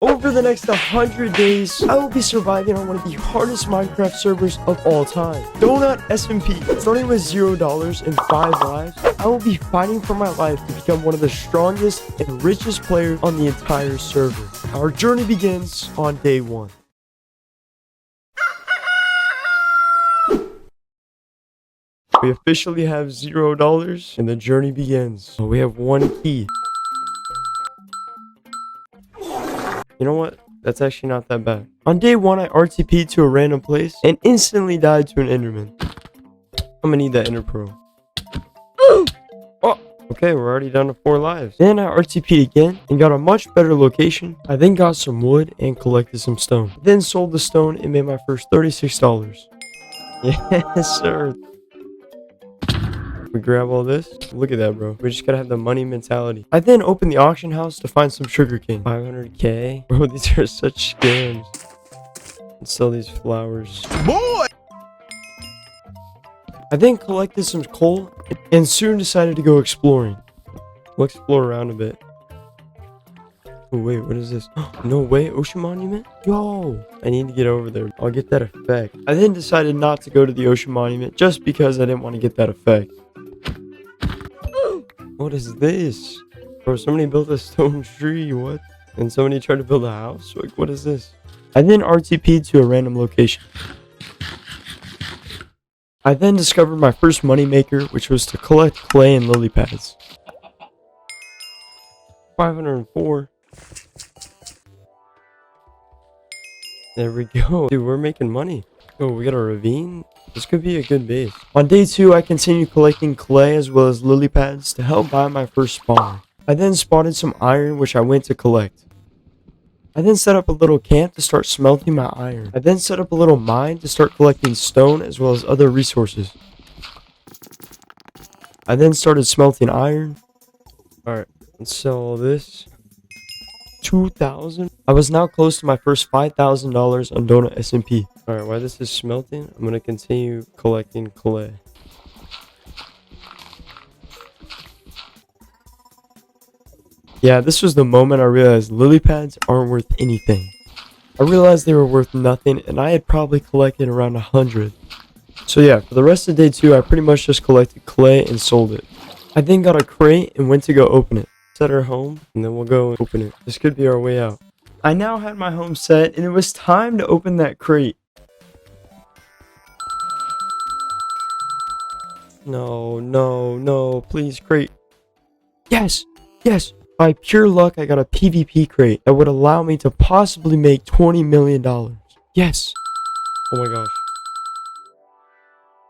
Over the next 100 days, I will be surviving on one of the hardest Minecraft servers of all time, DonutSMP. Starting with $0 and 5 lives, I will be fighting for my life to become one of the strongest and richest players on the entire server. Our journey begins on day 1. We officially have $0 and the journey begins. We have 1 key. You know what? That's actually not that bad. On day 1, I RTP'd to a random place and instantly died to an Enderman. I'm gonna need that Ender Pearl. Oh, okay, we're already down to 4 lives. Then I RTP'd again and got a much better location. I then got some wood and collected some stone. Then sold the stone and made my first $36. Yes, sir. We grab all this. Look at that, bro. We just gotta have the money mentality. I then opened the auction house to find some sugarcane. 500k. Bro, these are such scams. Let's sell these flowers. Boy! I then collected some coal and soon decided to go exploring. We'll explore around a bit. Oh, wait, what is this? No way, ocean monument? Yo, I need to get over there. I'll get that effect. I then decided not to go to the ocean monument just because I didn't want to get that effect. What is this? Bro, somebody built a stone tree, what? And somebody tried to build a house? Like, what is this? I then RTP'd to a random location. I then discovered my first moneymaker, which was to collect clay and lily pads. 504. There we go. Dude, we're making money. Oh, we got a ravine? This could be a good base. On day 2, I continued collecting clay as well as lily pads to help buy my first spawner. I then spotted some iron which I went to collect. I then set up a little camp to start smelting my iron. I then set up a little mine to start collecting stone as well as other resources. I then started smelting iron. Alright, let's sell all this. 2,000. I was now close to my first $5,000 on DonutSMP. Alright, while this is smelting, I'm going to continue collecting clay. Yeah, this was the moment I realized lily pads aren't worth anything. I realized they were worth nothing and I had probably collected around 100. So yeah, for the rest of day 2, I pretty much just collected clay and sold it. I then got a crate and went to go open it. Set our home and then we'll go and open it. This could be our way out. I now had my home set and it was time to open that crate. No, please, crate. Yes. By pure luck, I got a PvP crate that would allow me to possibly make $20 million. Yes. Oh my gosh.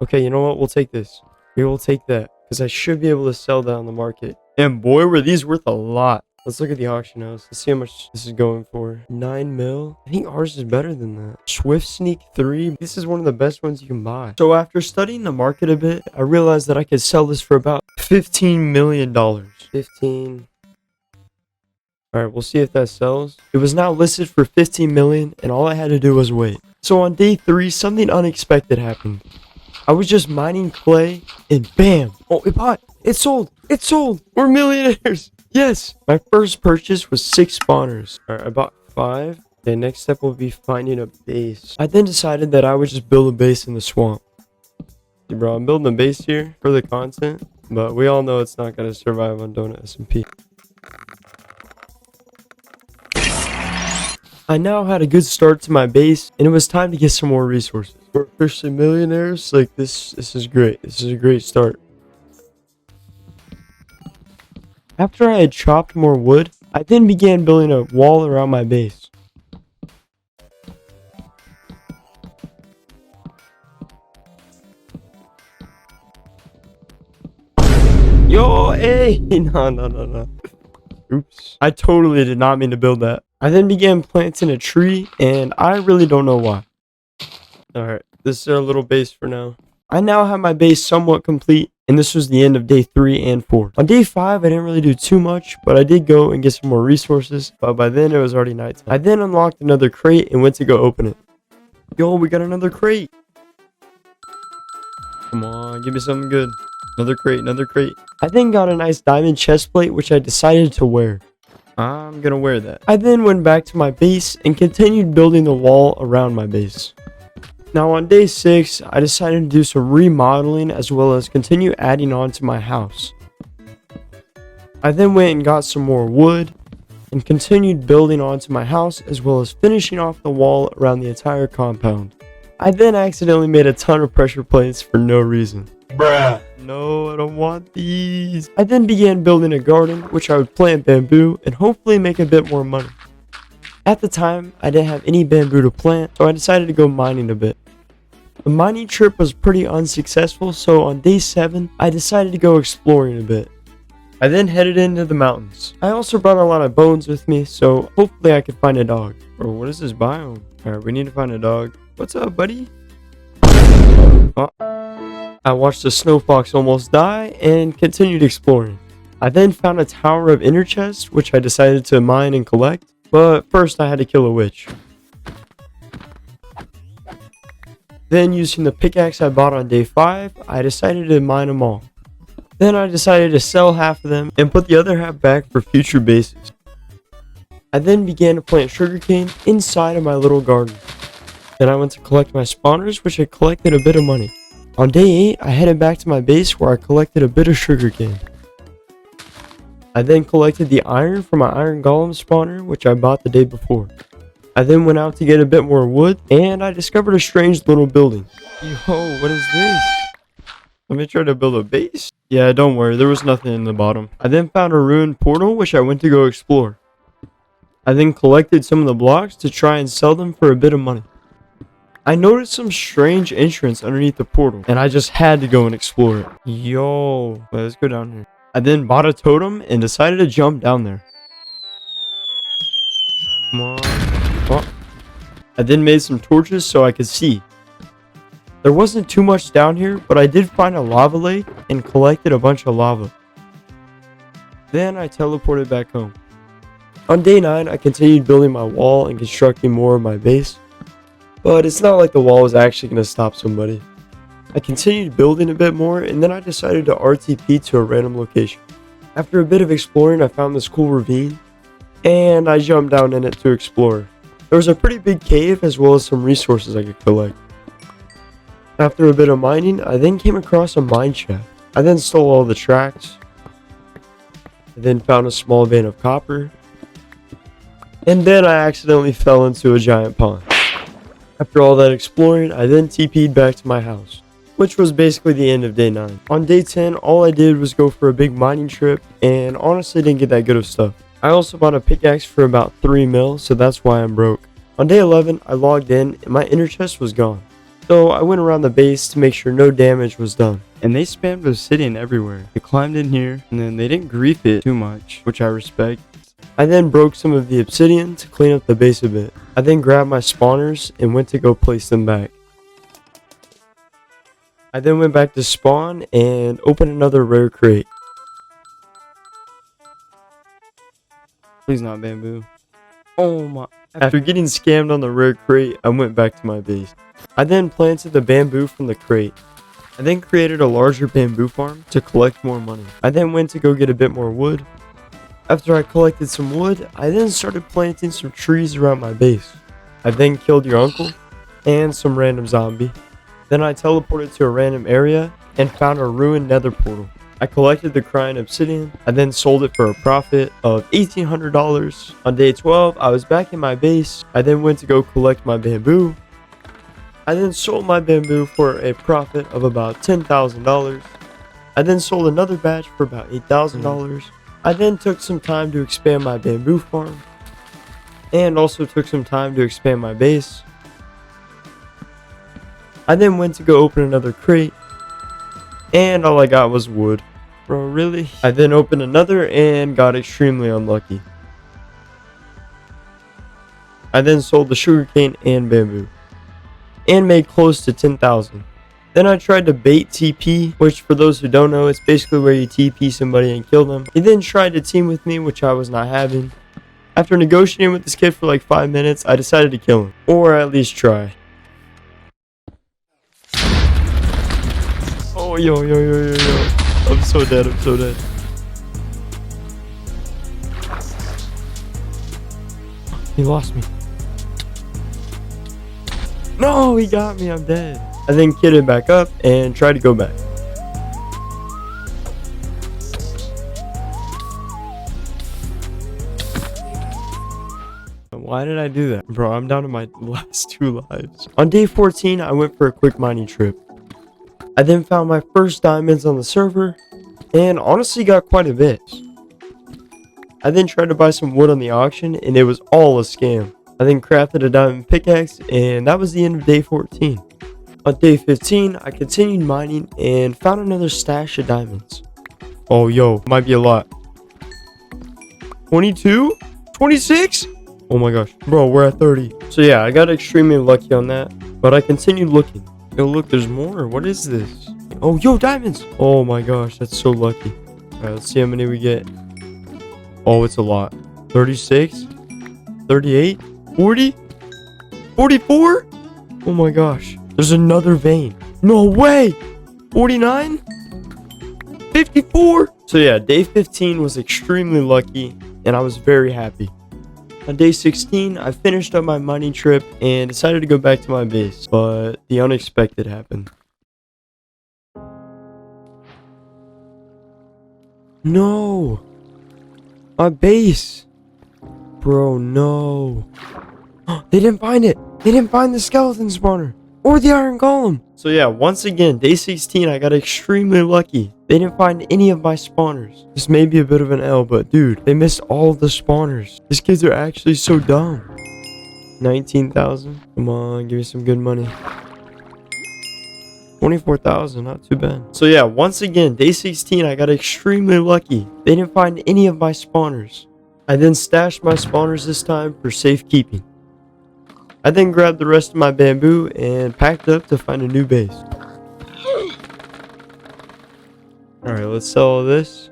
Okay, you know what? We'll take this. We will take that because I should be able to sell that on the market. And boy, were these worth a lot. Let's look at the auction house. Let's see how much this is going for. 9 mil. I think ours is better than that. Swift Sneak 3. This is one of the best ones you can buy. So after studying the market a bit, I realized that I could sell this for about $15 million. 15. Alright, we'll see if that sells. It was now listed for 15 million and all I had to do was wait. So on day 3, something unexpected happened. I was just mining clay and bam! Oh, it bought! It sold! It sold! We're millionaires! Yes! My first purchase was 6 spawners. Alright, I bought 5. Okay, next step will be finding a base. I then decided that I would just build a base in the swamp. Hey, bro, I'm building a base here for the content, but we all know it's not going to survive on DonutSMP. I now had a good start to my base, and it was time to get some more resources. We're officially millionaires. Like, this is great. This is a great start. After I had chopped more wood, I then began building a wall around my base. Yo, hey! No. Oops. I totally did not mean to build that. I then began planting a tree, and I really don't know why. Alright, this is our little base for now. I now have my base somewhat complete, and this was the end of day 3 and 4. On day 5, I didn't really do too much, but I did go and get some more resources, but by then it was already nighttime. I then unlocked another crate and went to go open it. Yo, we got another crate. Come on, give me something good. Another crate. I then got a nice diamond chest plate, which I decided to wear. I'm gonna wear that. I then went back to my base and continued building the wall around my base. Now on day 6, I decided to do some remodeling as well as continue adding on to my house. I then went and got some more wood and continued building onto my house as well as finishing off the wall around the entire compound. I then accidentally made a ton of pressure plates for no reason. Bruh. No, I don't want these. I then began building a garden which I would plant bamboo and hopefully make a bit more money. At the time, I didn't have any bamboo to plant, so I decided to go mining a bit. The mining trip was pretty unsuccessful, so on day 7, I decided to go exploring a bit. I then headed into the mountains. I also brought a lot of bones with me, so hopefully I could find a dog. Or what is this biome? Alright, we need to find a dog. What's up, buddy? Oh. I watched a snow fox almost die and continued exploring. I then found a tower of inner chests, which I decided to mine and collect, but first I had to kill a witch. Then using the pickaxe I bought on day 5, I decided to mine them all. Then I decided to sell half of them and put the other half back for future bases. I then began to plant sugarcane inside of my little garden. Then I went to collect my spawners, which I collected a bit of money. On day 8, I headed back to my base where I collected a bit of sugarcane. I then collected the iron from my iron golem spawner, which I bought the day before. I then went out to get a bit more wood, and I discovered a strange little building. Yo, what is this? Let me try to build a base. Yeah, don't worry, there was nothing in the bottom. I then found a ruined portal, which I went to go explore. I then collected some of the blocks to try and sell them for a bit of money. I noticed some strange entrance underneath the portal, and I just had to go and explore it. Yo, wait, let's go down here. I then bought a totem and decided to jump down there. Come on. Oh. I then made some torches so I could see. There wasn't too much down here, but I did find a lava lake and collected a bunch of lava. Then I teleported back home. On day 9, I continued building my wall and constructing more of my base. But it's not like the wall was actually going to stop somebody. I continued building a bit more and then I decided to RTP to a random location. After a bit of exploring, I found this cool ravine and I jumped down in it to explore. There was a pretty big cave as well as some resources I could collect. After a bit of mining, I then came across a mine shaft. I then stole all the tracks. I then found a small vein of copper. And then I accidentally fell into a giant pond. After all that exploring, I then TP'd back to my house, which was basically the end of day 9. On day 10, all I did was go for a big mining trip and honestly didn't get that good of stuff. I also bought a pickaxe for about 3 mil, so that's why I'm broke. On day 11, I logged in and my inner chest was gone. So I went around the base to make sure no damage was done. And they spammed obsidian everywhere. They climbed in here and then they didn't grief it too much, which I respect. I then broke some of the obsidian to clean up the base a bit. I then grabbed my spawners and went to go place them back. I then went back to spawn and opened another rare crate. Please not bamboo. Oh my. After getting scammed on the rare crate, I went back to my base. I then planted the bamboo from the crate. I then created a larger bamboo farm to collect more money. I then went to go get a bit more wood. After I collected some wood, I then started planting some trees around my base. I then killed your uncle and some random zombie. Then I teleported to a random area and found a ruined nether portal. I collected the crying obsidian. I then sold it for a profit of $1,800. On day 12, I was back in my base. I then went to go collect my bamboo. I then sold my bamboo for a profit of about $10,000. I then sold another batch for about $8,000. I then took some time to expand my bamboo farm and also took some time to expand my base. I then went to go open another crate and all I got was wood. Bro, really? I then opened another and got extremely unlucky. I then sold the sugarcane and bamboo and made close to 10,000. Then I tried to bait TP, which for those who don't know, it's basically where you TP somebody and kill them. He then tried to team with me, which I was not having. After negotiating with this kid for like 5 minutes, I decided to kill him. Or at least try. Oh, yo. I'm so dead, I'm so dead. He lost me. No, he got me. I'm dead. I then kitted back up and tried to go back. Why did I do that? Bro, I'm down to my last 2 lives. On day 14, I went for a quick mining trip. I then found my first diamonds on the server and honestly got quite a bit. I then tried to buy some wood on the auction and it was all a scam. I then crafted a diamond pickaxe and that was the end of day 14. On day 15, I continued mining and found another stash of diamonds. Oh, yo, might be a lot. 22? 26? Oh my gosh. Bro, we're at 30. So yeah, I got extremely lucky on that, but I continued looking. Yo, look, there's more. What is this? Oh, yo, diamonds. Oh my gosh, that's so lucky. All right, let's see how many we get. Oh, it's a lot. 36, 38, 40, 44. Oh my gosh. There's another vein. No way. 49, 54. So yeah, day 15 was extremely lucky and I was very happy. On day 16, I finished up my mining trip and decided to go back to my base, but the unexpected happened. No! My base! Bro, no. They didn't find it! They didn't find the skeleton spawner! Or the iron golem! So yeah, once again, day 16, I got extremely lucky. They didn't find any of my spawners. This may be a bit of an L, but dude, they missed all of the spawners. These kids are actually so dumb. 19,000. Come on, give me some good money. 24,000, not too bad. So yeah, once again, day 16, I got extremely lucky. They didn't find any of my spawners. I then stashed my spawners this time for safekeeping. I then grabbed the rest of my bamboo and packed up to find a new base. Alright, let's sell all this.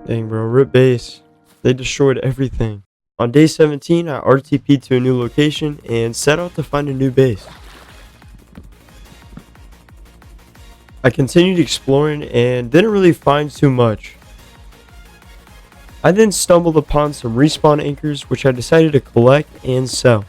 Dang, bro, rip base. They destroyed everything. On day 17, I RTP'd to a new location and set out to find a new base. I continued exploring and didn't really find too much. I then stumbled upon some respawn anchors which I decided to collect and sell.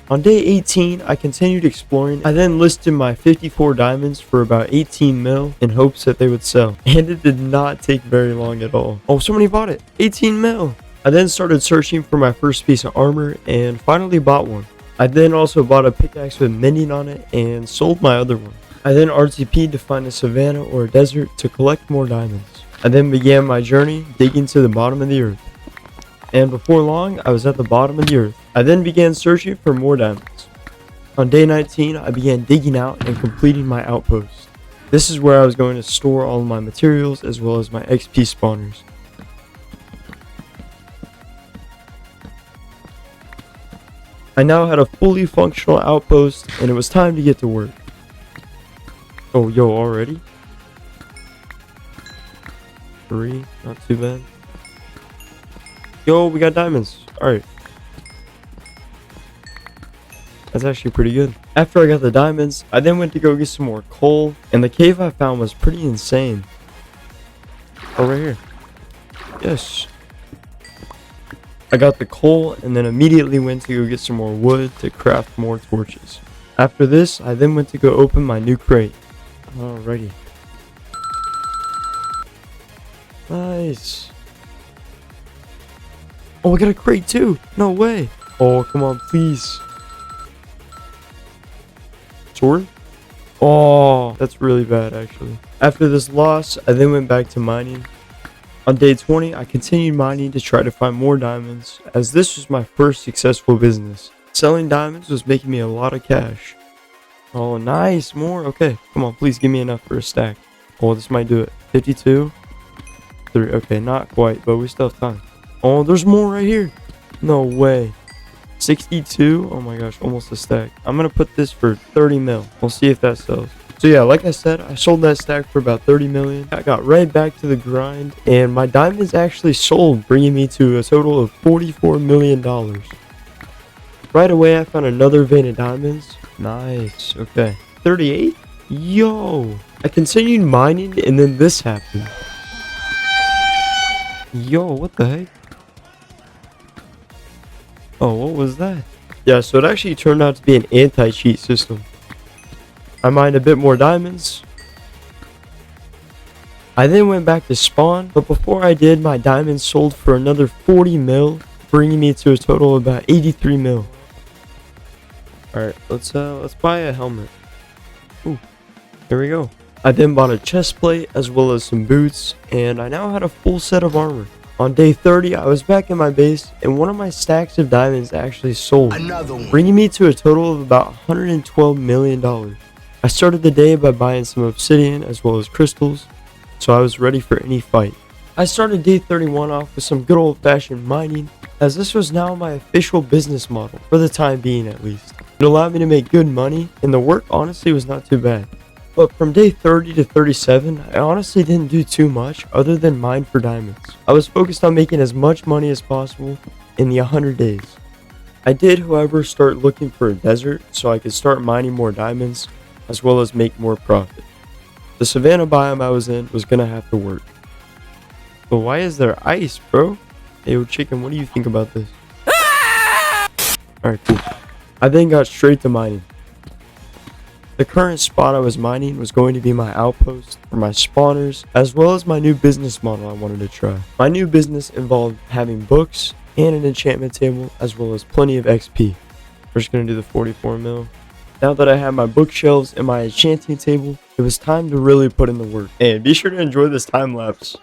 On day 18, I continued exploring. I then listed my 54 diamonds for about 18 mil in hopes that they would sell. And it did not take very long at all. Oh, somebody bought it. 18 mil. I then started searching for my first piece of armor and finally bought one. I then also bought a pickaxe with mending on it and sold my other one. I then RTP'd to find a savanna or a desert to collect more diamonds. I then began my journey digging to the bottom of the earth. And before long, I was at the bottom of the earth. I then began searching for more diamonds. On day 19, I began digging out and completing my outpost. This is where I was going to store all of my materials as well as my XP spawners. I now had a fully functional outpost and it was time to get to work. Oh, yo, already? 3, not too bad. Yo, we got diamonds. Alright. That's actually pretty good. After I got the diamonds, I then went to go get some more coal, and the cave I found was pretty insane. Oh, right here. Yes. I got the coal and then immediately went to go get some more wood to craft more torches. After this, I then went to go open my new crate. Alrighty. Nice. Oh, I got a crate too. No way. Oh, come on, please. Sword? Oh, that's really bad actually. After this loss, I then went back to mining. On day 20, I continued mining to try to find more diamonds, as this was my first successful business. Selling diamonds was making me a lot of cash. Oh, nice, more. Okay, come on, please give me enough for a stack. Oh, this might do it. 52, 3. Okay, not quite, but we still have time. Oh, there's more right here. No way. 62. Oh my gosh, almost a stack. I'm gonna put this for 30 mil. We'll see if that sells. So yeah, like I said, I sold that stack for about 30 million. I got right back to the grind and my diamonds actually sold, bringing me to a total of $44 million. Right away, I found another vein of diamonds. Nice. Okay. 38? Yo. I continued mining and then this happened. Yo, what the heck? Oh, what was that? Yeah, so it actually turned out to be an anti-cheat system. I mined a bit more diamonds. I then went back to spawn, but before I did, my diamonds sold for another 40 mil, bringing me to a total of about 83 mil. Alright, let's buy a helmet. Ooh, here we go. I then bought a chest plate as well as some boots, and I now had a full set of armor. On day 30, I was back in my base, and one of my stacks of diamonds actually sold, bringing me to a total of about $112 million. I started the day by buying some obsidian as well as crystals, so I was ready for any fight. I started day 31 off with some good old-fashioned mining, as this was now my official business model, for the time being at least. It allowed me to make good money, and the work honestly was not too bad. But from day 30 to 37, I honestly didn't do too much other than mine for diamonds. I was focused on making as much money as possible in the 100 days. I did, however, start looking for a desert so I could start mining more diamonds as well as make more profit. The savanna biome I was in was gonna have to work. But why is there ice, bro? Hey, yo, chicken, what do you think about this? Alright, cool. I then got straight to mining. The current spot I was mining was going to be my outpost for my spawners, as well as my new business model I wanted to try. My new business involved having books and an enchantment table, as well as plenty of XP. We're just going to do the 44 mil. Now that I have my bookshelves and my enchanting table, it was time to really put in the work. And be sure to enjoy this time lapse.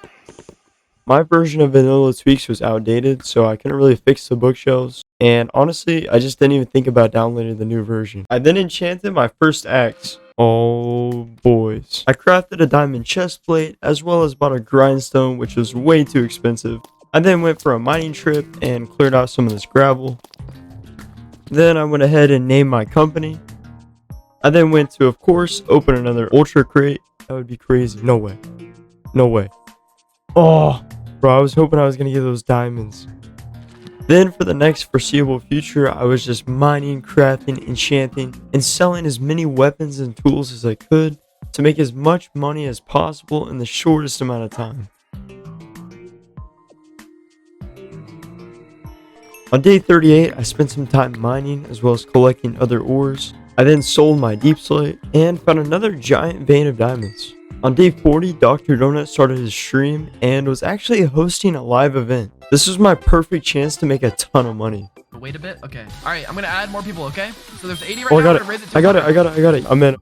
My version of Vanilla Tweaks was outdated, so I couldn't really fix the bookshelves. And honestly, I just didn't even think about downloading the new version. I then enchanted my first axe. Oh boys. I crafted a diamond chest plate, as well as bought a grindstone, which was way too expensive. I then went for a mining trip and cleared out some of this gravel. Then I went ahead and named my company. I then went to, of course, open another ultra crate. That would be crazy. No way. No way. Oh, bro, I was hoping I was going to get those diamonds. Then for the next foreseeable future, I was just mining, crafting, enchanting, and selling as many weapons and tools as I could to make as much money as possible in the shortest amount of time. On day 38, I spent some time mining as well as collecting other ores. I then sold my deep slate and found another giant vein of diamonds. On day 40, Dr. Donut started his stream and was actually hosting a live event. This was my perfect chance to make a ton of money. Wait a bit. Okay. All right. I'm going to add more people. Okay. So there's 80 right now. I got it. I'm in.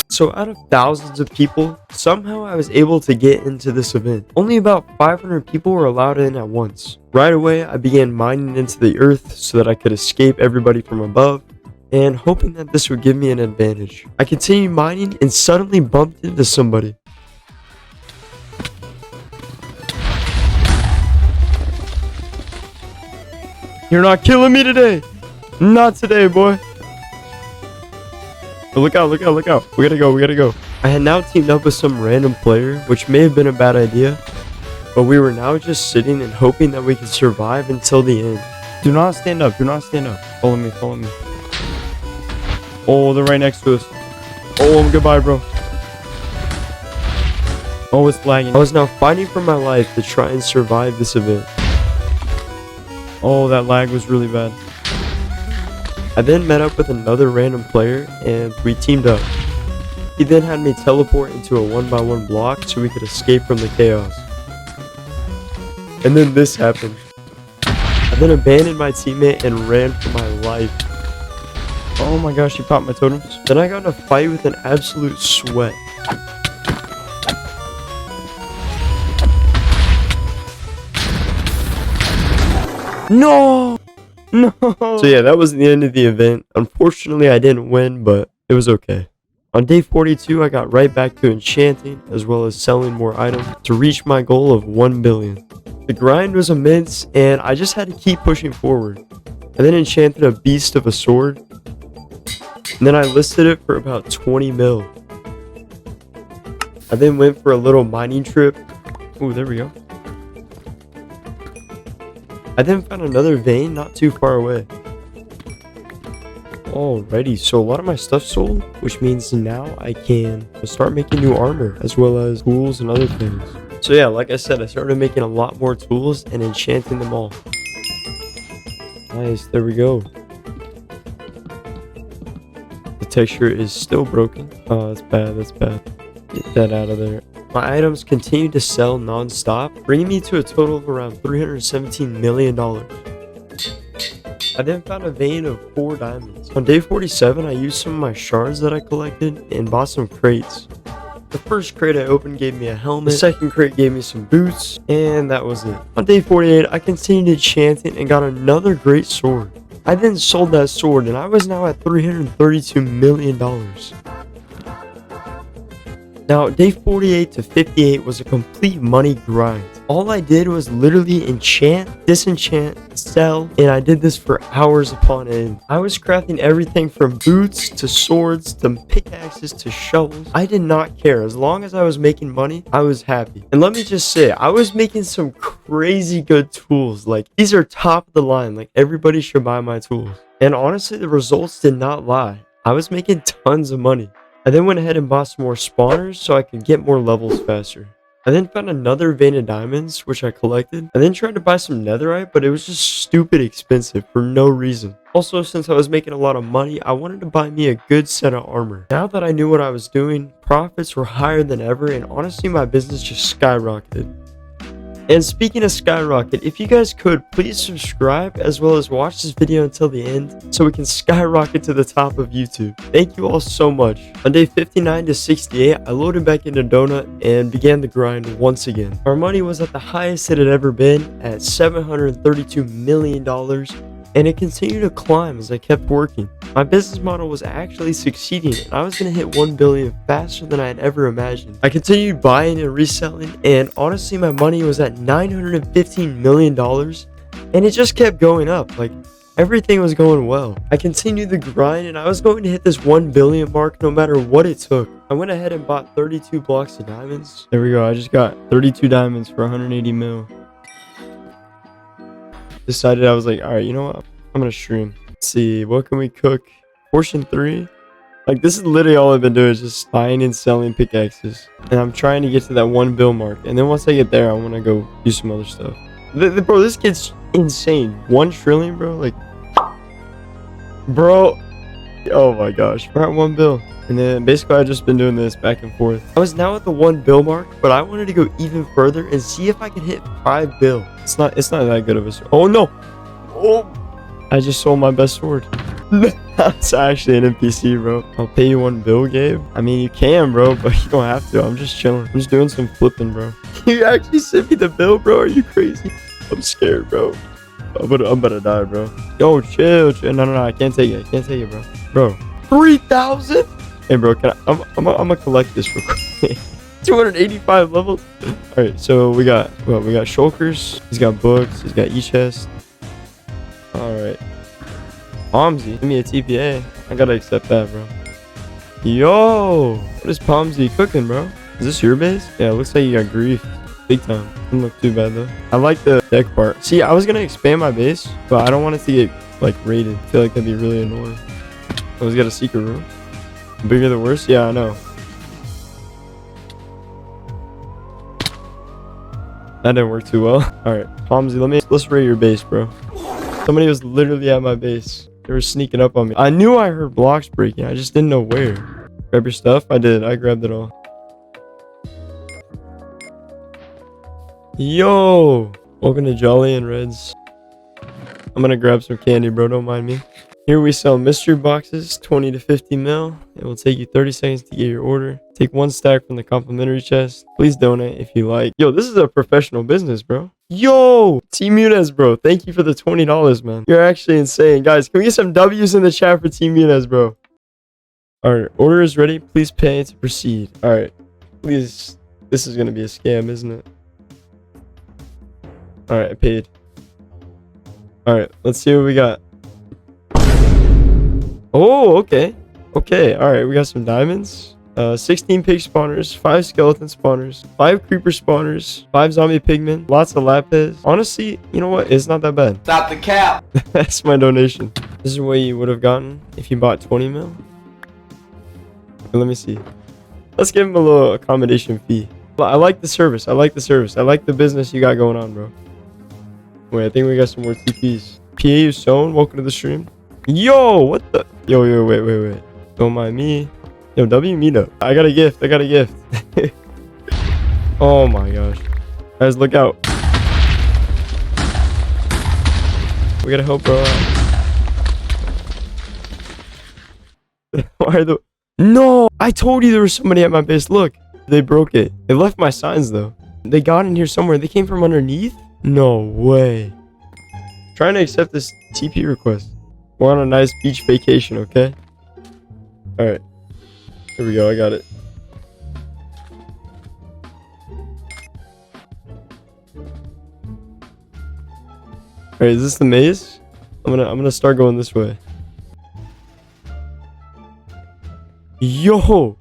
So out of thousands of people, somehow I was able to get into this event. Only about 500 people were allowed in at once. Right away, I began mining into the earth so that I could escape everybody from above, and hoping that this would give me an advantage. I continued mining and suddenly bumped into somebody. You're not killing me today! Not today, boy! Oh, look out, look out, look out. We gotta go. I had now teamed up with some random player, which may have been a bad idea, but we were now just sitting and hoping that we could survive until the end. Do not stand up, Follow me. Oh, they're right next to us. Oh, goodbye, bro. Oh, it's lagging. I was now fighting for my life to try and survive this event. Oh, that lag was really bad. I then met up with another random player and we teamed up. He then had me teleport into a 1x1 block so we could escape from the chaos. And then this happened. I then abandoned my teammate and ran for my life. Oh my gosh, he popped my totems. Then I got in a fight with an absolute sweat. No! No! So yeah, that was the end of the event. Unfortunately, I didn't win, but it was okay. On day 42, I got right back to enchanting, as well as selling more items to reach my goal of 1 billion. The grind was immense, and I just had to keep pushing forward. I then enchanted a beast of a sword, and then I listed it for about 20 mil. I then went for a little mining trip. Ooh, there we go. I then found another vein not too far away. Alrighty, so a lot of my stuff sold, which means now I can start making new armor as well as tools and other things. So yeah, like I said, I started making a lot more tools and enchanting them all. Nice, there we go. The texture is still broken. Oh, that's bad, that's bad. Get that out of there. My items continue to sell non-stop, bringing me to a total of around $317 million. I then found a vein of 4 diamonds. On day 47, I used some of my shards that I collected and bought some crates. The first crate I opened gave me a helmet, the second crate gave me some boots, and that was it. On day 48, I continued enchanting and got another great sword. I then sold that sword and I was now at $332 million. Now, day 48 to 58 was a complete money grind. All I did was literally enchant, disenchant, sell, and I did this for hours upon end. I was crafting everything from boots to swords to pickaxes to shovels. I did not care. As long as I was making money, I was happy. And let me just say, I was making some crazy good tools. Like, these are top of the line. Like, everybody should buy my tools. And honestly, the results did not lie. I was making tons of money. I then went ahead and bought some more spawners so I could get more levels faster. I then found another vein of diamonds, which I collected. I then tried to buy some netherite, but it was just stupid expensive for no reason. Also, since I was making a lot of money, I wanted to buy me a good set of armor. Now that I knew what I was doing, profits were higher than ever, and honestly, my business just skyrocketed. And speaking of skyrocket, if you guys could, please subscribe as well as watch this video until the end so we can skyrocket to the top of YouTube. Thank you all so much. On day 59 to 68, I loaded back into Donut and began the grind once again. Our money was at the highest it had ever been at $732 million. And it continued to climb as I kept working. My business model was actually succeeding and I was going to hit 1 billion faster than I had ever imagined. I continued buying and reselling and honestly my money was at $915 million and it just kept going up. Like everything was going well. I continued the grind and I was going to hit this 1 billion mark no matter what it took. I went ahead and bought 32 blocks of diamonds. There we go. I just got 32 diamonds for 180 mil. Decided I was like, all right, you know what? I'm gonna stream. Let's see, what can we cook? Portion 3. Like this is literally all I've been doing is just buying and selling pickaxes, and I'm trying to get to that 1 bill mark. And then once I get there, I want to go do some other stuff. Bro, this kid's insane. 1 trillion, bro. Like, bro. Oh my gosh, we're at 1 bill. And then basically I've just been doing this back and forth. I was now at the 1 bill mark, but I wanted to go even further and see if I could hit 5 bill. It's not that good of a sword. Oh no! Oh! I just sold my best sword. That's actually an NPC, bro. I'll pay you 1 bill, Gabe. I mean, you can, bro, but you don't have to. I'm just chilling. I'm just doing some flipping, bro. You actually sent me the bill, bro? Are you crazy? I'm scared, bro. I'm about to die, bro. Yo, chill. No, I can't take it. I can't take it, bro. Bro, 3,000? Hey, bro, I'm gonna collect this real quick. 285 levels. All right, so we got shulkers. He's got books. He's got e-chest. All right, Pomsy, give me a TPA. I gotta accept that, bro. Yo, what is Pomsy cooking, bro? Is this your base? Yeah, it looks like you got grief. Big time. Doesn't look too bad though. I like the deck part. See, I was gonna expand my base, but I don't want it to get like raided. I feel like that'd be really annoying. Oh, he's got a secret room. Bigger the worse? Yeah, I know. That didn't work too well. Alright, Pomsy, let's raid your base, bro. Somebody was literally at my base. They were sneaking up on me. I knew I heard blocks breaking. I just didn't know where. Grab your stuff? I did. I grabbed it all. Yo! Welcome to Jolly and Reds. I'm gonna grab some candy, bro. Don't mind me. Here we sell mystery boxes, 20 to 50 mil. It will take you 30 seconds to get your order. Take 1 stack from the complimentary chest. Please donate if you like. Yo, this is a professional business, bro. Yo, Team Munez, bro. Thank you for the $20, man. You're actually insane. Guys, can we get some W's in the chat for Team Munez, bro? All right, order is ready. Please pay to proceed. All right, please. This is going to be a scam, isn't it? All right, I paid. All right, let's see what we got. Oh, okay. Okay, all right. We got some diamonds. 16 pig spawners, 5 skeleton spawners, 5 creeper spawners, 5 zombie pigmen, lots of lapis. Honestly, you know what? It's not that bad. Stop the cap. That's my donation. This is what you would have gotten if you bought 20 mil. Let me see. Let's give him a little accommodation fee. I like the service. I like the service. I like the business you got going on, bro. Wait, I think we got some more TPs. PA Zone, welcome to the stream. Yo, what the? Yo, wait. Don't mind me. Yo, W meetup. I got a gift. Oh my gosh. Guys, look out. We gotta help bro out. Why are the... No! I told you there was somebody at my base. Look. They broke it. They left my signs though. They got in here somewhere. They came from underneath? No way. Trying to accept this TP request. We're on a nice beach vacation, okay? Alright. Here we go. I got it. Alright, is this the maze? I'm gonna start going this way. Yo!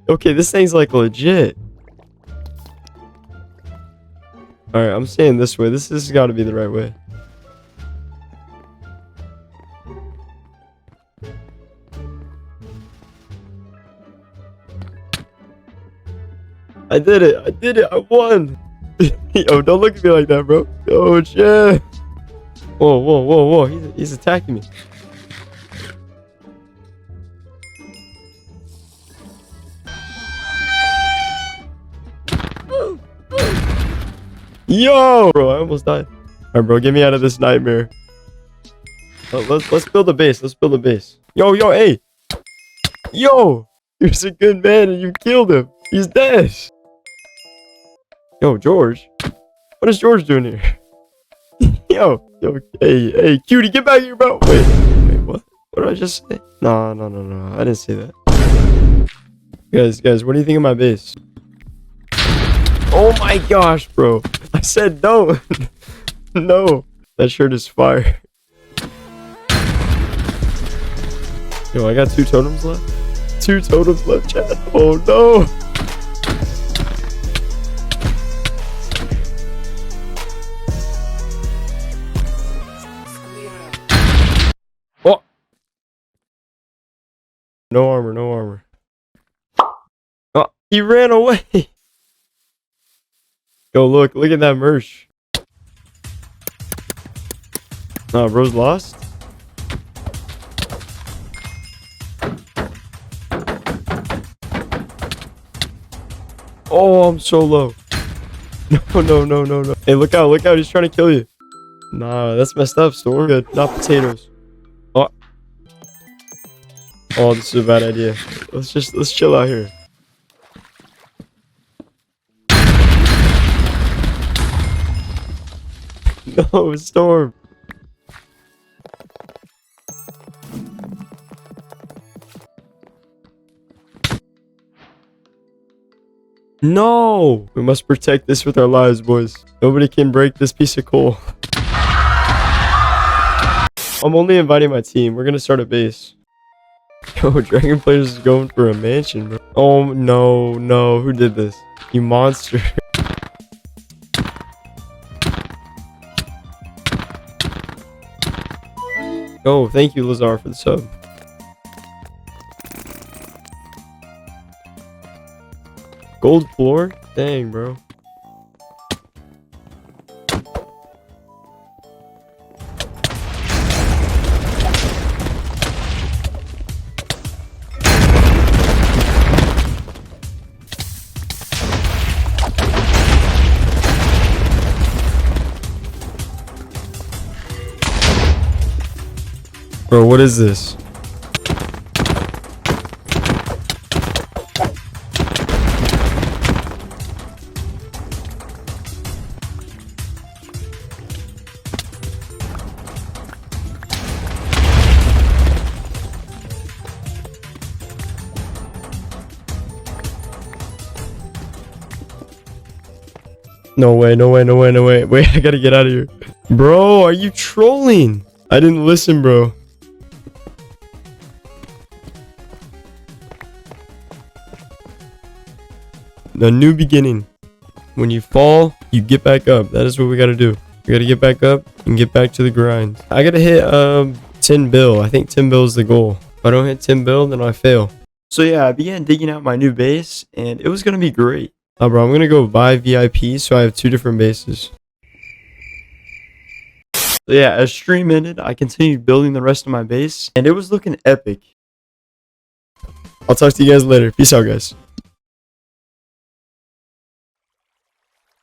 Okay, this thing's like legit. Alright, I'm staying this way. This has got to be the right way. I did it. I won. Yo, don't look at me like that, bro. Oh, shit. Whoa. He's attacking me. Yo, bro, I almost died. All right, bro, get me out of this nightmare. Let's build a base. Yo, hey. Yo, you're a good man and you killed him. He's dead. Yo, George. What is George doing here? Yo, hey, cutie, get back here, bro. Wait, what? What did I just say? No, I didn't say that. Guys, what do you think of my base? Oh my gosh, bro. I said no. No. That shirt is fire. Yo, I got 2 totems left. 2 totems left, chat. Oh no. Oh. No armor. Oh, he ran away. Yo, look at that merch. Nah, bro's lost. Oh, I'm so low. No. Hey, look out. He's trying to kill you. Nah, that's messed up, Storm. Good. Not potatoes. Oh, this is a bad idea. Let's chill out here. No, Storm. No! We must protect this with our lives, boys. Nobody can break this piece of coal. I'm only inviting my team. We're gonna start a base. Yo, Dragon Players is going for a mansion, bro. Oh, no. Who did this? You monster. Oh, thank you, Lazar, for the sub. Gold floor? Dang, bro. Bro, what is this? No way. Wait, I gotta get out of here. Bro, are you trolling? I didn't listen, bro. A new beginning. When you fall, you get back up. That is what we gotta do. We gotta get back up and get back to the grind. I gotta hit 10 bill. I think 10 bill is the goal. If I don't hit 10 bill, then I fail. So yeah, I began digging out my new base, and it was going to be great. Bro, I'm going to go buy VIP, so I have 2 different bases. So yeah, as stream ended, I continued building the rest of my base, and it was looking epic. I'll talk to you guys later. Peace out, guys.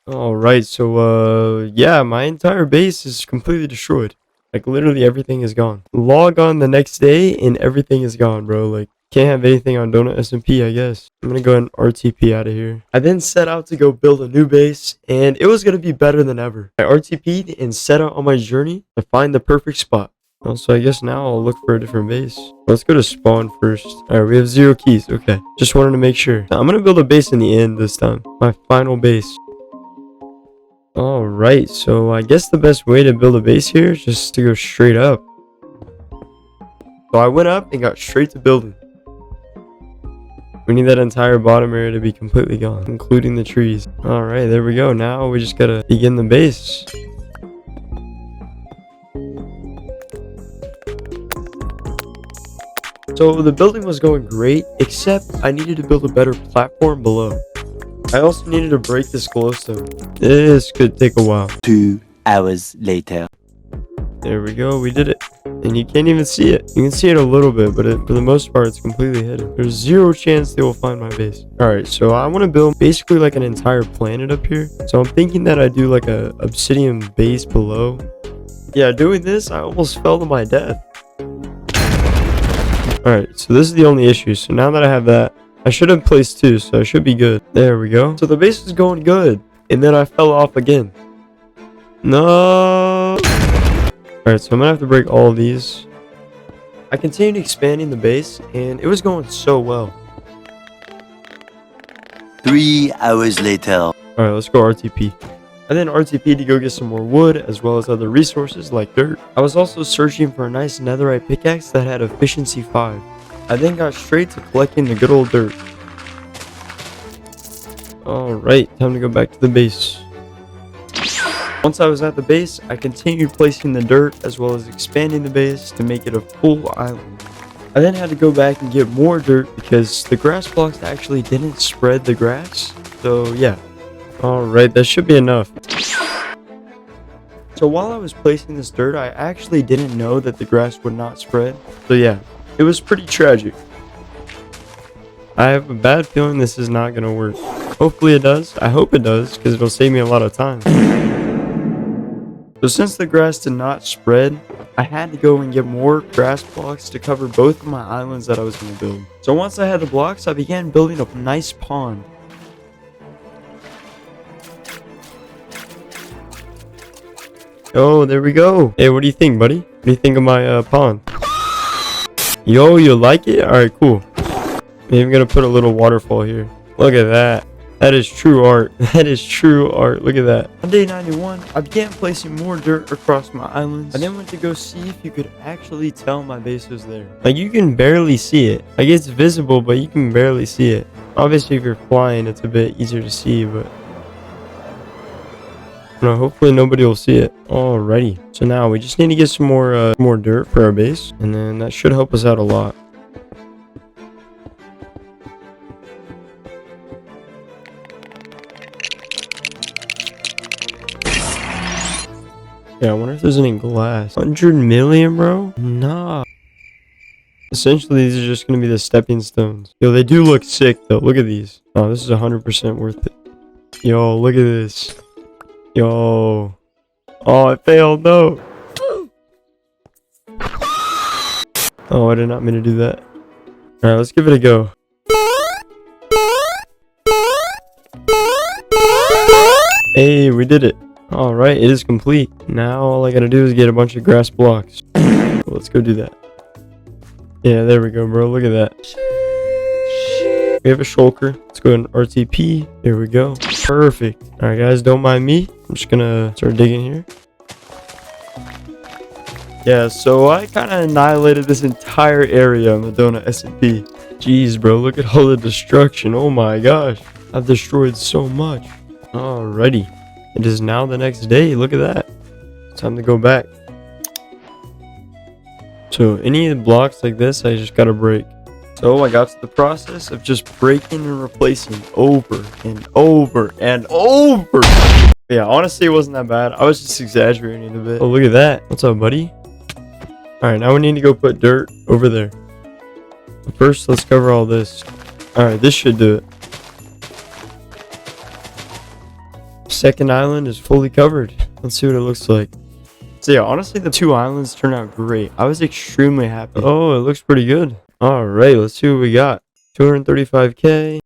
Alright, so yeah, my entire base is completely destroyed. Like, literally everything is gone. Log on the next day, and everything is gone, bro. Like, can't have anything on DonutSMP, I guess. I'm gonna go ahead and RTP out of here. I then set out to go build a new base, and it was gonna be better than ever. I RTP'd and set out on my journey to find the perfect spot. So I guess now I'll look for a different base. Let's go to spawn first. Alright, we have 0 keys. Okay, just wanted to make sure. I'm gonna build a base in the end this time. My final base. Alright, so I guess the best way to build a base here is just to go straight up. So I went up and got straight to building. We need that entire bottom area to be completely gone, including the trees. Alright, there we go. Now we just gotta begin the base. So the building was going great, except I needed to build a better platform below. I also needed to break this glowstone. This could take a while. 2 hours later. There we go, we did it. And you can't even see it. You can see it a little bit, but for the most part, it's completely hidden. There's 0 chance they will find my base. Alright, so I want to build basically like an entire planet up here. So I'm thinking that I do like a obsidian base below. Yeah, doing this, I almost fell to my death. Alright, so this is the only issue. So now that I have that, I should have placed 2, so I should be good. There we go. So the base is going good. And then I fell off again. No. Alright, so I'm gonna have to break all of these. I continued expanding the base, and it was going so well. 3 hours later. Alright, let's go RTP. I then RTP to go get some more wood, as well as other resources like dirt. I was also searching for a nice netherite pickaxe that had efficiency 5. I then got straight to collecting the good old dirt. Alright, time to go back to the base. Once I was at the base, I continued placing the dirt as well as expanding the base to make it a full island. I then had to go back and get more dirt because the grass blocks actually didn't spread the grass. So yeah. Alright, that should be enough. So while I was placing this dirt, I actually didn't know that the grass would not spread. So yeah, it was pretty tragic. I have a bad feeling this is not going to work. Hopefully it does. I hope it does because it'll save me a lot of time. So since the grass did not spread, I had to go and get more grass blocks to cover both of my islands that I was going to build. So once I had the blocks, I began building a nice pond. Oh, there we go. Hey, what do you think, buddy? What do you think of my pond? Yo, you like it? Alright, cool. Maybe I'm going to put a little waterfall here. Look at that. That is true art. That is true art. Look at that. On day 91, I began placing more dirt across my islands. I then went to go see if you could actually tell my base was there. Like, you can barely see it. Like, it's visible, but you can barely see it. Obviously, if you're flying, it's a bit easier to see, but no, hopefully nobody will see it. Alrighty. So now we just need to get some more dirt for our base, and then that should help us out a lot. Yeah, I wonder if there's any glass. 100 million, bro? Nah. Essentially, these are just going to be the stepping stones. Yo, they do look sick, though. Look at these. Oh, this is 100% worth it. Yo, look at this. Yo. Oh, I failed. No. Oh, I did not mean to do that. Alright, let's give it a go. Hey, we did it. Alright, it is complete. Now all I gotta do is get a bunch of grass blocks. Let's go do that. Yeah, there we go, bro. Look at that. We have a shulker. Let's go ahead and RTP. There we go. Perfect. Alright, guys, don't mind me. I'm just gonna start digging here. Yeah, so I kind of annihilated this entire area on the DonutSMP. Jeez, bro, look at all the destruction. Oh my gosh. I've destroyed so much. Alrighty. It is now the next day. Look at that. It's time to go back. So any of the blocks like this, I just gotta break. So I got to the process of just breaking and replacing over and over and over. Yeah, honestly, it wasn't that bad. I was just exaggerating a bit. Oh, look at that. What's up, buddy? All right, now we need to go put dirt over there. But first, let's cover all this. All right, this should do it. Second island is fully covered. Let's see what it looks like. So yeah, honestly, the 2 islands turned out great. I was extremely happy. Oh, it looks pretty good. All right, let's see what we got. 235K,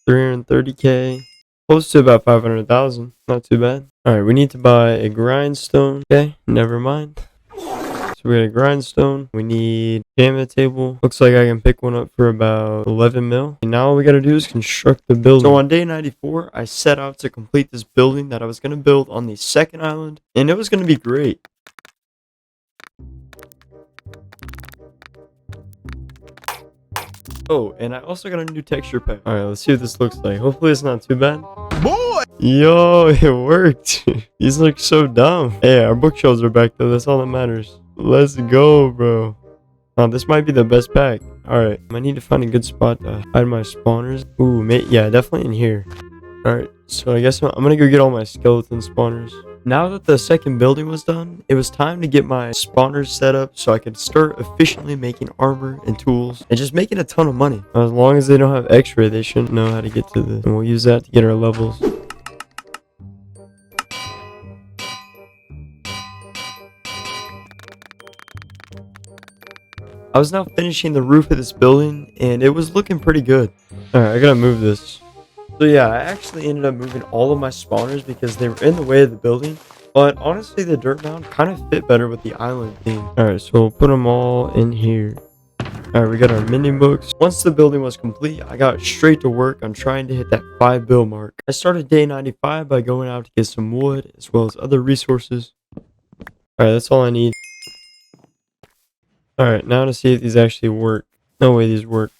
330K, close to about 500,000. Not too bad. All right, we need to buy a grindstone. Okay, never mind. So we got a grindstone. We need gamma table. Looks like I can pick one up for about 11 mil. And now all we got to do is construct the building. So on day 94, I set out to complete this building that I was going to build on the second island. And it was going to be great. Oh, and I also got a new texture pack. All right, let's see what this looks like. Hopefully it's not too bad. Boy! Yo, it worked. These look so dumb. Hey, our bookshelves are back though. That's all that matters. Let's go, bro. Oh, this might be the best pack. All right, I need to find a good spot to hide my spawners. Ooh, mate, yeah, definitely in here. All right, so I guess I'm gonna go get all my skeleton spawners. Now that the second building was done, it was time to get my spawners set up so I could start efficiently making armor and tools and just making a ton of money. As long as they don't have X-ray, they shouldn't know how to get to this. And we'll use that to get our levels. I was now finishing the roof of this building and it was looking pretty good. Alright, I gotta move this. So yeah, I actually ended up moving all of my spawners because they were in the way of the building. But honestly, the dirt mound kind of fit better with the island theme. Alright, so we'll put them all in here. Alright, we got our mini books. Once the building was complete, I got straight to work on trying to hit that 5 bill mark. I started day 95 by going out to get some wood as well as other resources. Alright, that's all I need. Alright, now to see if these actually work. No way these work.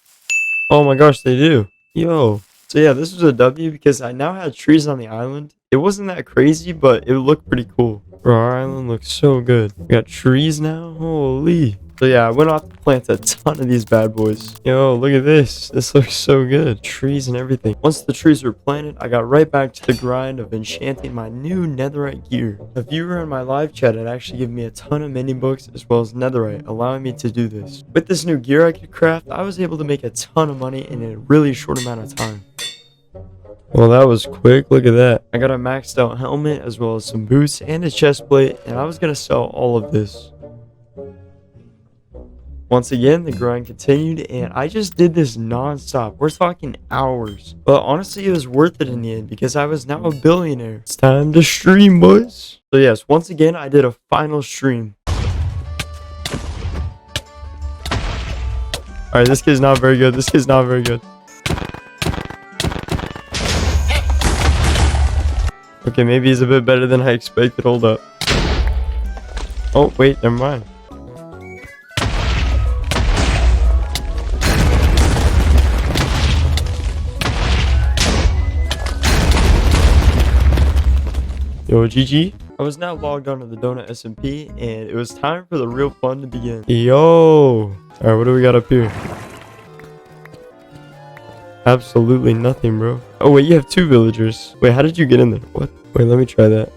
Oh my gosh, they do. Yo. So yeah, this was a W because I now had trees on the island. It wasn't that crazy, but it looked pretty cool. Bro, our island looks so good. We got trees now. Holy. So yeah, I went off to plant a ton of these bad boys. Yo, look at this. This looks so good. Trees and everything. Once the trees were planted, I got right back to the grind of enchanting my new netherite gear. A viewer in my live chat had actually given me a ton of mini books as well as netherite, allowing me to do this. With this new gear I could craft, I was able to make a ton of money in a really short amount of time. Well, that was quick. Look at that. I got a maxed out helmet as well as some boots and a chest plate, and I was going to sell all of this. Once again, the grind continued, and I just did this non-stop. We're talking hours. But honestly, it was worth it in the end because I was now a billionaire. It's time to stream, boys. So yes, once again, I did a final stream. Alright, this kid's not very good. This kid's not very good. Okay, maybe he's a bit better than I expected. Hold up. Oh, wait, never mind. Yo, GG. I was now logged onto the DonutSMP, and it was time for the real fun to begin. Yo! Alright, what do we got up here? Absolutely nothing, bro. Oh, wait, you have 2 villagers. Wait, how did you get in there? What? Wait, let me try that.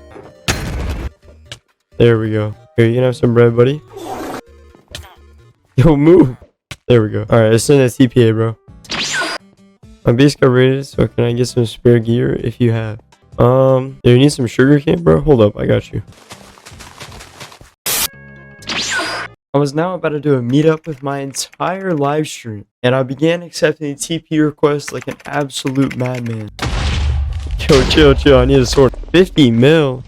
There we go. Here, you can have some bread, buddy. Yo, move! There we go. Alright, let's send a TPA, bro. My base got raided, so can I get some spare gear if you have? Do you need some sugar cane, bro? Hold up, I got you. I was now about to do a meetup with my entire live stream, and I began accepting TP requests like an absolute madman. Yo, chill, I need a sword. 50 mil.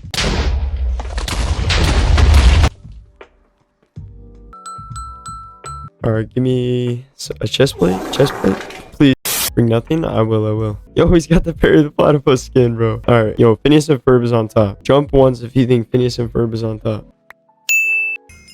Alright, give me a chest plate? Please. Bring nothing? I will. Yo, he's got the Perry the Platypus skin, bro. Alright, yo, Phineas and Ferb is on top. Jump once if you think Phineas and Ferb is on top.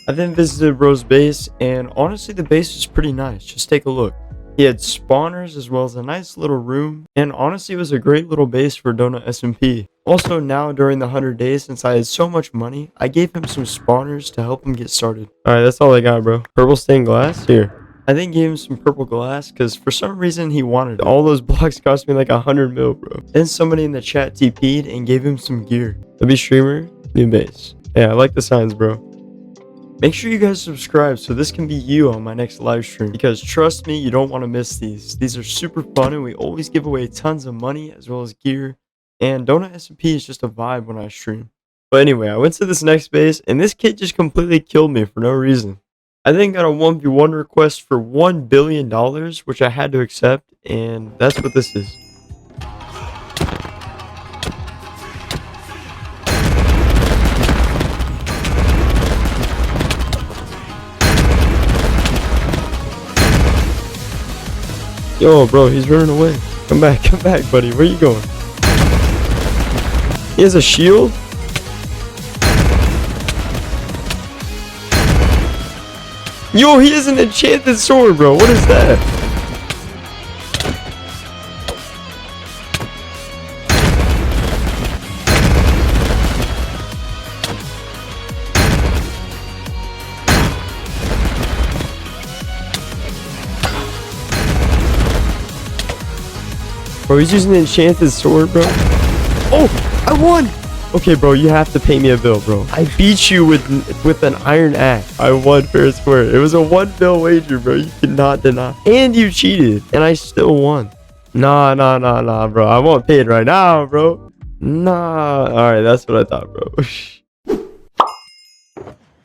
I then visited bro's base, and honestly, the base is pretty nice. Just take a look. He had spawners as well as a nice little room, and honestly it was a great little base for DonutSMP. Also, now during the 100 days, since I had so much money, I gave him some spawners to help him get started. Alright, that's all I got, bro. Purple stained glass? Here. I then gave him some purple glass because for some reason he wanted it. All those blocks cost me like 100 mil, bro. Then somebody in the chat TP'd and gave him some gear. W streamer, new base. Yeah, I like the signs, bro. Make sure you guys subscribe so this can be you on my next live stream, because trust me, you don't want to miss these. These are super fun and we always give away tons of money as well as gear. And DonutSMP is just a vibe when I stream. But anyway, I went to this next base and this kid just completely killed me for no reason. I then got a 1v1 request for $1 billion, which I had to accept, and that's what this is. Yo, bro, he's running away. Come back, buddy. Where you going? He has a shield? Yo, he has an enchanted sword, bro. What is that? Bro, he's using an enchanted sword, bro. Oh, I won! Okay, bro, you have to pay me a bill, bro. I beat you with an iron axe. I won fair and square. It was a $1 bill wager, bro. You cannot deny. And you cheated, and I still won. Nah, bro. I want paid right now, bro. Nah. All right, that's what I thought, bro.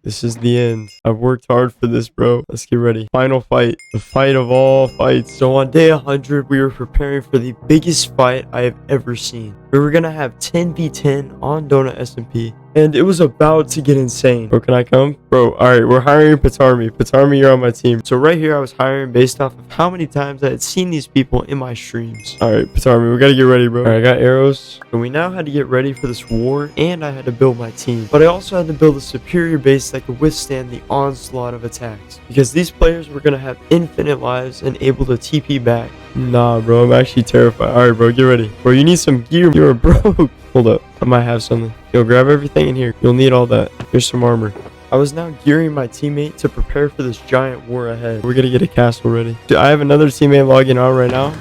This is the end. I've worked hard for this, bro. Let's get ready. Final fight. The fight of all fights. So on day 100, we were preparing for the biggest fight I have ever seen. We were going to have 10v10 on DonutSMP. And it was about to get insane. Bro, can I come? Bro, alright, we're hiring Patarmi. Patarmi, you're on my team. So right here, I was hiring based off of how many times I had seen these people in my streams. Alright, Patarmi, we gotta get ready, bro. Alright, I got arrows. So we now had to get ready for this war, and I had to build my team. But I also had to build a superior base that could withstand the onslaught of attacks. Because these players were gonna have infinite lives and able to TP back. Nah, bro, I'm actually terrified. Alright, bro, get ready. Bro, you need some gear. You're broke. Hold up, I might have something. Yo, grab everything in here. You'll need all that. Here's some armor. I was now gearing my teammate to prepare for this giant war ahead. We're gonna get a castle ready. Dude, I have another teammate logging on right now.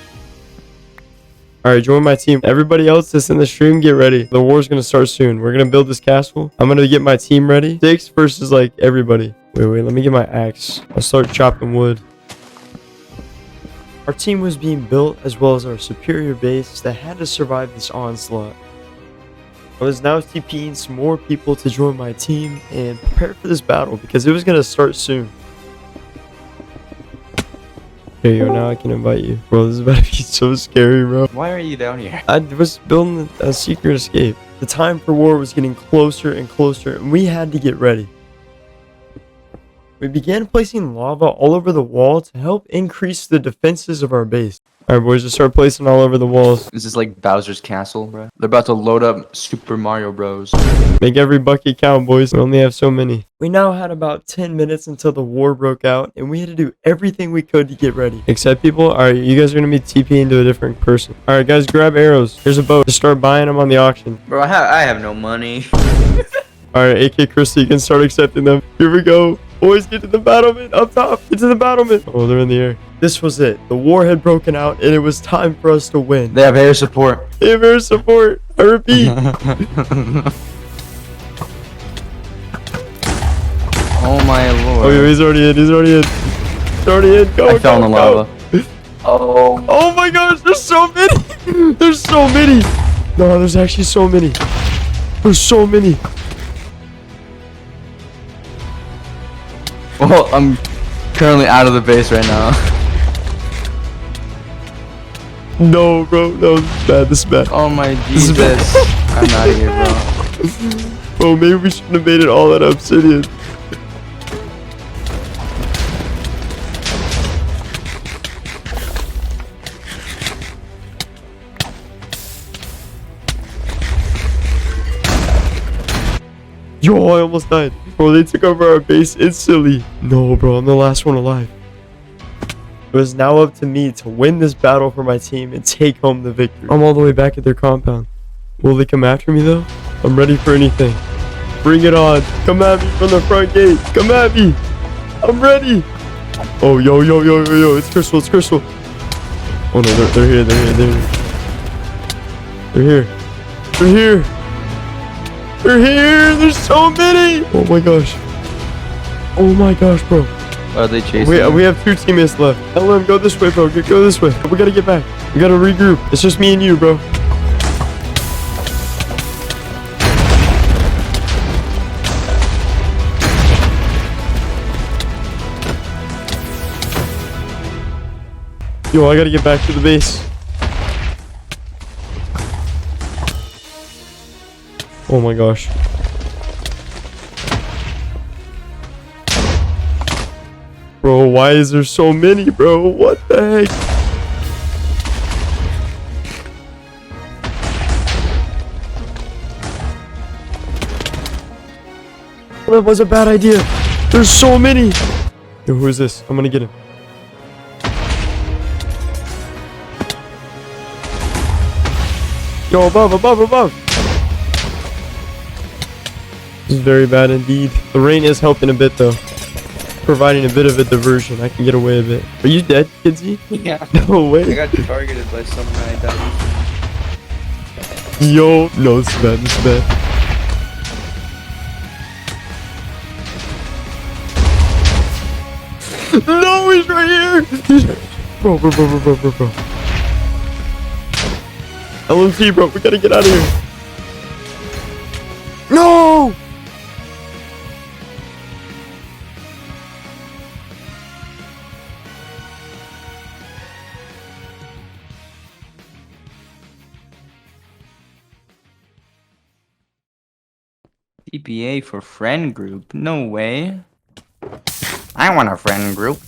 Alright, join my team. Everybody else that's in the stream, get ready. The war's gonna start soon. We're gonna build this castle. I'm gonna get my team ready. 6 versus like everybody. Wait, let me get my axe. I'll start chopping wood. Our team was being built as well as our superior base that had to survive this onslaught. I was now TPing some more people to join my team and prepare for this battle because it was going to start soon. There you go, now I can invite you. Bro, this is about to be so scary, bro. Why are you down here? I was building a secret escape. The time for war was getting closer and closer, and we had to get ready. We began placing lava all over the wall to help increase the defenses of our base. Alright, boys, just start placing all over the walls. Is this like Bowser's castle, bro? They're about to load up Super Mario Bros. Make every bucket count, boys. We only have so many. We now had about 10 minutes until the war broke out, and we had to do everything we could to get ready. Accept people? Alright, you guys are going to be TPing to a different person. Alright, guys, grab arrows. Here's a boat. Just start buying them on the auction. Bro, I have no money. Alright, AK Christie, you can start accepting them. Here we go. Boys, get to the battlement. Up top. Get to the battlement. Oh, they're in the air. This was it. The war had broken out, and it was time for us to win. They have air support. They have air support. I repeat. Oh my lord. Oh, yeah, he's already in. He's already in. Go, I fell in the lava. Oh. Oh my gosh, there's so many. There's so many. No, there's actually so many. There's so many. Well, I'm currently out of the base right now. No, bro. No, this is bad. This is bad. Oh my Jesus. I'm out of here, bro. Bro, maybe we shouldn't have made it all out of obsidian. Yo, I almost died. Bro, they took over our base instantly. No, bro, I'm the last one alive. It was now up to me to win this battle for my team and take home the victory. I'm all the way back at their compound. Will they come after me though? I'm ready for anything. Bring it on. Come at me from the front gate. Come at me. I'm ready. Oh, yo. It's Crystal. It's Crystal. Oh, no. They're here. They're here. They're here. They're here. There's so many. Oh, my gosh. Oh, my gosh, bro. Are they chasing? We have 2 teammates left. LM, go this way, bro. Go this way. We gotta get back. We gotta regroup. It's just me and you, bro. Yo, I gotta get back to the base. Oh my gosh. Bro, why is there so many, bro? What the heck? That was a bad idea. There's so many. Yo, who is this? I'm gonna get him. Yo, above. This is very bad indeed. The rain is helping a bit though. Providing a bit of a diversion. I can get away a bit. Are you dead, Kidsy? Yeah. No way. I got targeted by someone I died. Yo, no, this is bad. This is bad. No, he's right here. Bro. LMT, bro. We gotta get out of here. No! CPA for friend group? No way. I want a friend group.